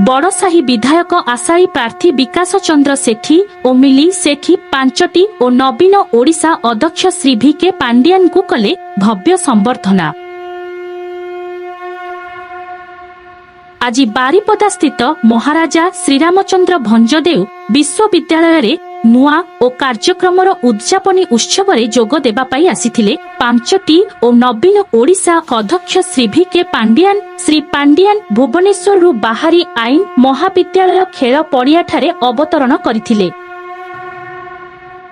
बड़साही विधायक आशायी प्रार्थी विकास चंद्र सेठी और मिली सेठी 5टी और नवीन ओडिशा अध्यक्ष श्री VK पांडियान को कले भव्य संबर्धना। आज बारिपदा स्थित महाराजा श्रीरामचंद्र भंजदेव विश्वविद्यालय रे नुआ और कार्यक्रमर उद्यापनी उत्सव रे जोग देबा पाई आसीथिले 5टी और नवीन ओडिशा अध्यक्ष श्री VK पांडियान। श्री पांडियान भुवनेश्वर रु बाहरी आईन महाविद्यालय खेल पड़िया ठारे अवतरण करथिले।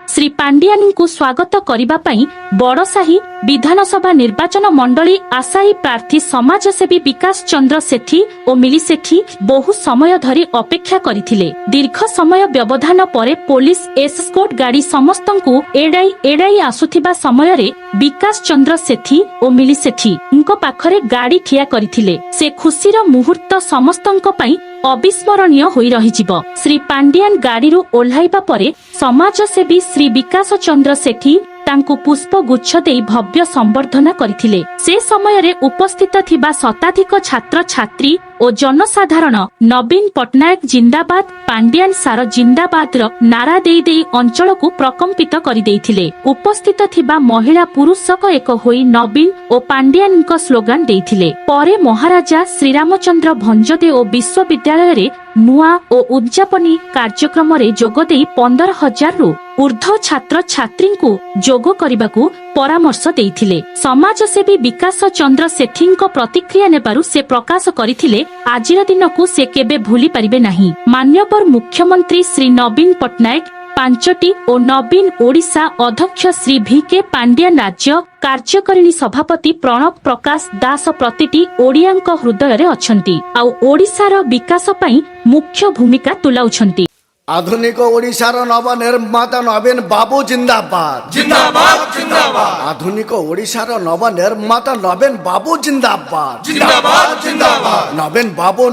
श्री पांडियान को स्वागत करिबा पाई बड़साही विधानसभा निर्वाचन मंडली आशायी प्रार्थी समाजसेवी विकास चंद्र सेठी और मिली सेठी बहु समय धरी अपेक्षा करिथिले। दीर्घ समय व्यवधान परे पुलिस एस्कॉर्ट गाड़ी समस्तंकु एडाई आसुथिबा समय रे विकास चंद्र सेठी और मिली सेठी उनको पाखरे गाड़ी ठिया करिथिले। से खुशीर मुहूर्त समस्तंक पाई अविस्मरणीय होई रहिजिबो। श्री पांडियान गाड़ीरू ओह्लाइबा परे समाजसेवी श्री विकास चंद्र सेठी तांकु पुष्प गुच्छ देई भव्य संबर्धना करिथिले। से समय रे उपस्थित थिबा शताधिक छात्र छात्री और जनसाधारण नवीन पटनायक जिंदाबाद पांडियान सार जिंदाबाद रो नारा देई देई अंचल को प्रकंपित करि देइथिले। उपस्थित थिबा महिला पुरुषक एक होई नवीन और पांडियान को स्लोगान देइथिले। परे महाराजा श्रीरामचंद्र भंजदेव और विश्वविद्यालय रे नुआ और उद्यापनी कार्यक्रम रे जोग देई 15,000 रु ऊर्ध्व छात्र छात्री को जोग करने परामर्श देइथिले। समाजसेवी विकास चंद्र सेठींको प्रतिक्रिया नेबारु से प्रकाश करिथिले आजिर दिन को से केबे भूली परिबे नहीं। माननीय मुख्यमंत्री श्री नवीन पटनायक 5टी और नवीन ओडिशा अध्यक्ष श्री VK पांडियान राज्य कार्यकारिणी सभापति प्रणव प्रकाश दास प्रतिटी ओडियांक हृदय रे अछंती आउ ओडिशार विकास पई मुख्य भूमिका तुलाउछंती। आधुनिक ओडिशार नव निर्माता नवीन बाबू जिंदाबाद जिंदाबाद जिंदाबाद। आधुनिक ओडिशार नव निर्माता नवीन बाबू जिंदाबाद जिंदाबाद जिंदाबाद। नवीन बाबू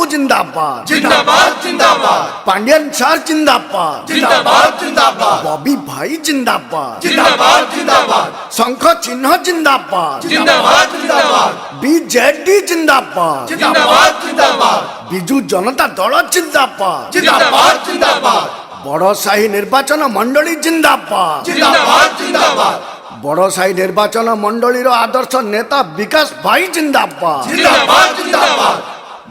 जिंदाबाद जिंदाबाद जिंदाबाद। पांडियन सर जिंदाबाद जिंदाबाद जिंदाबाद। बॉबी भाई जिंदाबाद जिंदाबाद जिंदाबाद। शंख चिन्ह जिंदाबाद जिंदाबाद जिंदाबाद। BJD जिंदाबाद जिंदाबाद जिंदाबाद। बिजू जनता दल जिंदाबाद जिंदाबाद जिंदाबाद। बड़साही निर्वाचन मंडली जिंदाबाद जिंदाबाद जिंदाबाद। बड़साही निर्वाचन मंडलीर आदर्श नेता विकास भाई जिंदाबाद जिंदाबाद जिंदाबाद।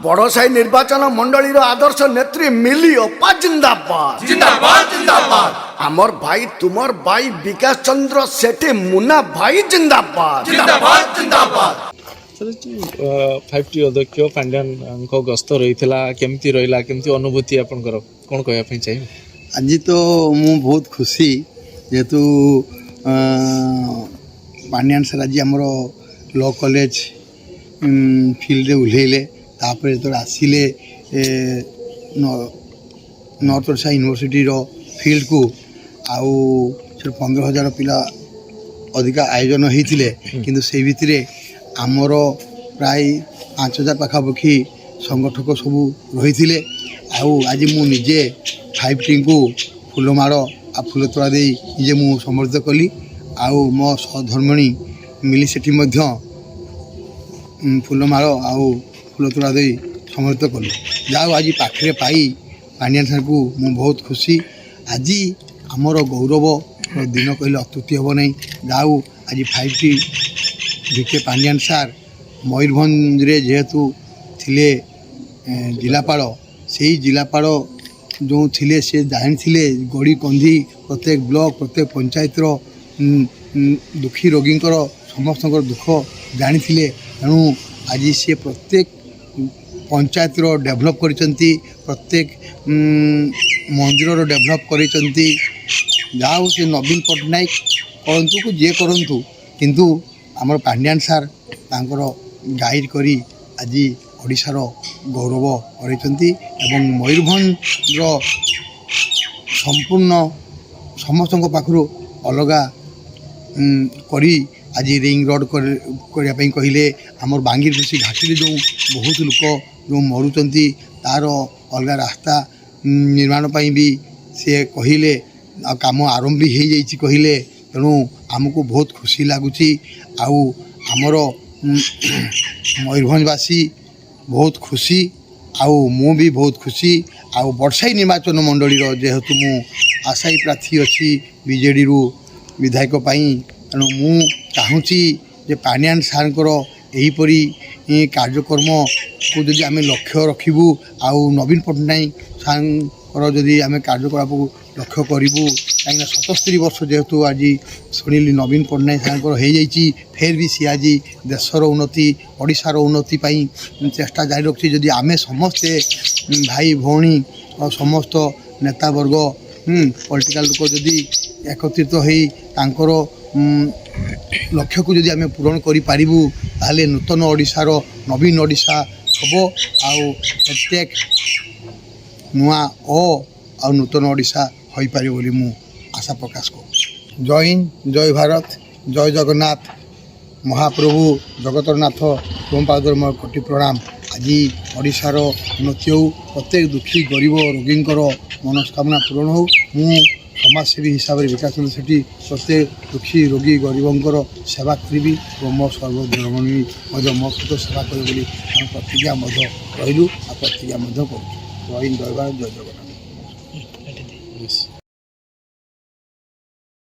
बड़साही निर्वाचन मंडलीर आदर्श नेत्री मिली अपा जिंदाबाद जिंदाबाद जिंदाबाद। आमर भाई तुमर भाई विकास चंद्र सेठी मुन्ना भाई जिंदाबाद जिंदाबाद जिंदाबाद। 5टी अध्यक्ष पांड्यान गस्त रही केमती रहा केमती अनुभूति आपनकर कौन कहना चाहिए? आज तो मु बहुत खुशी जेहेतु पांड्यान सर आज आमर लॉ कॉलेज फील्ड रे उल्हेले तापर जो आसिले नॉर्थ ओडिशा यूनिवर्सिटी रो फील्ड को आउ 15,000 पिला अधिका आयोजन होइतिले किंतु से भितरे आमर प्राय 5,000 पाखापाखि संगठक सब रही आज मु निजे 5टी को फूलमाड़ आ फूल तोड़ा दे निजे मु समर्थित कली आउ मो सहधर्मिणी मिली सेठी मध्य फूलमाड़ आउ फूल तोड़ा दे समर्थित कलु जाओ आज पाखे पाई पांडियान सर को मु बहुत खुशी। आज आमर गौरव दिन कहले अत्युक्ति हम नहीं। जाओ आज 5टी VK पांडियान सार मयूरभंज रे जेहेतु थिले जिलापाल से जिलापाल जो थिले से जानी थिले गड़ी कंधी प्रत्येक ब्लॉक प्रत्येक पंचायत दुखी रोगी समस्त दुख जानी थिले तेणु आज से प्रत्येक पंचायत डेभलप करिसंती प्रत्येक मंदिर डेभलप करिसंती। जाओ से नवीन पटनायक करंतु को जे करंतु किंतु आमर पांड्यान सार तांकर गाइड करी आज ओडिशार गौरव करिसंती एवं मयूरभंज संपूर्ण समस्त पाखु अलगा करी आज रिंग रोड करने कहले आमर बांगीरपोशी घाटी जो बहुत लोक जो मरुचंती तार अलगा रास्ता निर्माण भी से कहले काम आरंभ भी हो जाइए कहले तेणु आमको बहुत खुशी लगुच आउ आमर मयूरभंजवासी बहुत खुशी ଆଉ ମୁଁ ବି ବହୁତ ଖୁସି। ଆଉ ବଡ଼ସାହି ନିର୍ବାଚନ ମଣ୍ଡଳୀର ଯେହେତୁ ମୁଁ ଆଶାୟୀ ପ୍ରାର୍ଥୀ ଅଛି ବିଜେଡ଼ିରୁ ବିଧାୟକ ପାଇଁ, ତେଣୁ ମୁଁ ଚାହୁଁଛି ଯେ ପାଣ୍ଡିଆନ ସାର୍ଙ୍କର ଏହିପରି କାର୍ଯ୍ୟକ୍ରମକୁ ଯଦି ଆମେ ଲକ୍ଷ୍ୟ ରଖିବୁ ଆଉ ନବୀନ ପଟ୍ଟନାୟକ ସାର୍ଙ୍କର ଯଦି ଆମେ କାର୍ଯ୍ୟକଳାପକୁ ଲକ୍ଷ୍ୟ କରିବୁ, କାହିଁକିନା 77 ବର୍ଷ ଯେହେତୁ ଆଜି ଶୁଣିଲି ନବୀନ ପଟ୍ଟନାୟକ ସାର୍ଙ୍କର ହେଇଯାଇଛି, ଫେର୍ ବି ସିଏ ଆଜି ଦେଶର ଉନ୍ନତି ଓଡ଼ିଶାର ଉନ୍ନତି ପାଇଁ ଚେଷ୍ଟା ଜାରି ରଖିଛି। ଯଦି ଆମେ ସମସ୍ତେ ଭାଇ ଭଉଣୀ ଆଉ ସମସ୍ତ ନେତାବର୍ଗ ପଲିଟିକାଲ ଲୋକ ଯଦି ଏକତ୍ରିତ ହୋଇ ତାଙ୍କର ଲକ୍ଷ୍ୟକୁ ଯଦି ଆମେ ପୂରଣ କରିପାରିବୁ, ତାହେଲେ ନୂତନ ଓଡ଼ିଶାର ନବୀନ ଓଡ଼ିଶା ହେବ। ଆଉ ପ୍ରତ୍ୟେକ ନୂଆ ଆଉ ନୂତନ ଓଡ଼ିଶା ହୋଇପାରିବ ବୋଲି ମୁଁ ଆଶା ପ୍ରକାଶ କରୁଛି। ଜୟ ହିନ୍ଦ, ଜୟ ଭାରତ, ଜୟ ଜଗନ୍ନାଥ। ମହାପ୍ରଭୁ ଜଗତରନାଥ ତୁମ ପାଦରେ ମୋର କୋଟି ପ୍ରଣାମ। ଆଜି ଓଡ଼ିଶାର ଉନ୍ନତି ହେଉ, ପ୍ରତ୍ୟେକ ଦୁଃଖୀ ଗରିବ ରୋଗୀଙ୍କର ମନସ୍କାମନା ପୂରଣ ହେଉ। ମୁଁ ସମାଜସେବୀ ହିସାବରେ ବିକାଶ ଚନ୍ଦ୍ର ସେଠୀ ପ୍ରତ୍ୟେକ ଦୁଃଖୀ ରୋଗୀ ଗରିବଙ୍କର ସେବା କରିବି ଏବଂ ମୋ ସର୍ବଧର୍ମୀ ମଧ୍ୟ ମୋ ସହିତ ସେବା କରିବି ବୋଲି ଆମେ ପ୍ରତିଜ୍ଞା ମଧ୍ୟ ରହିଲୁ ଆଉ ପ୍ରତିଜ୍ଞା ମଧ୍ୟ କରୁଛୁ। ଜୟ ହିନ୍ଦ, ଜୟ ଭାରତ, ଜୟ ଜଗନ୍ନାଥ।